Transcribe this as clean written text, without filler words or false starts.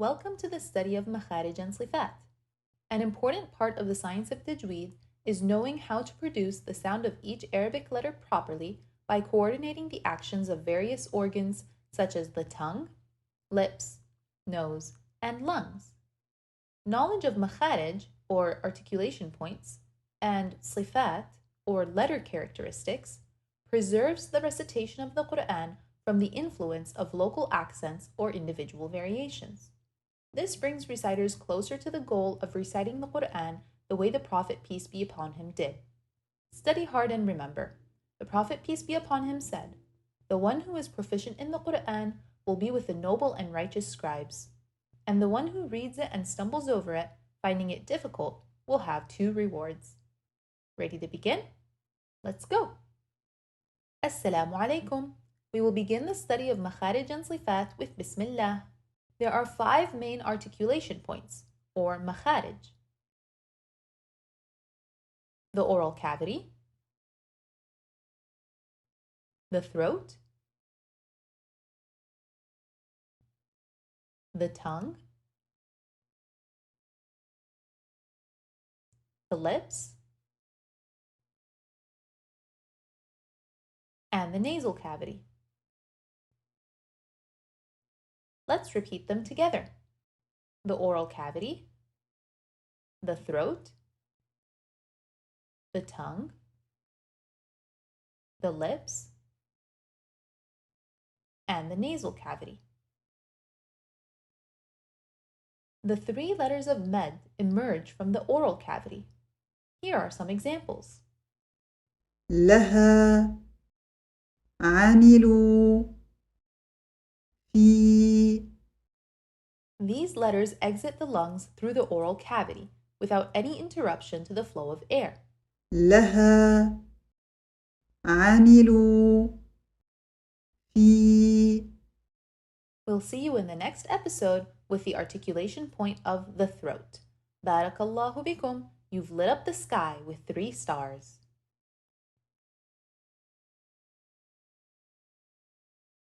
Welcome to the study of Makharij and Sifaat. An important part of the science of Tajweed is knowing how to produce the sound of each Arabic letter properly by coordinating the actions of various organs such as the tongue, lips, nose, and lungs. Knowledge of Makharij, or articulation points, and Sifaat, or letter characteristics, preserves the recitation of the Quran from the influence of local accents or individual variations. This brings reciters closer to the goal of reciting the Quran the way the Prophet, peace be upon him, did. Study hard and remember, the Prophet, peace be upon him, said, "The one who is proficient in the Quran will be with the noble and righteous scribes, and the one who reads it and stumbles over it, finding it difficult, will have two rewards." Ready to begin? Let's go! Assalamu alaikum. We will begin the study of Makharij and Sifaat with Bismillah. There are 5 main articulation points, or Makharij: the oral cavity, the throat, the tongue, the lips, and the nasal cavity. Let's repeat them together. The oral cavity, the throat, the tongue, the lips, and the nasal cavity. The 3 letters of med emerge from the oral cavity. Here are some examples. لها عملوا في. These letters exit the lungs through the oral cavity without any interruption to the flow of air. لها عملوا في. We'll see you in the next episode with the articulation point of the throat. Barakallahu bikum. You've lit up the sky with 3 stars.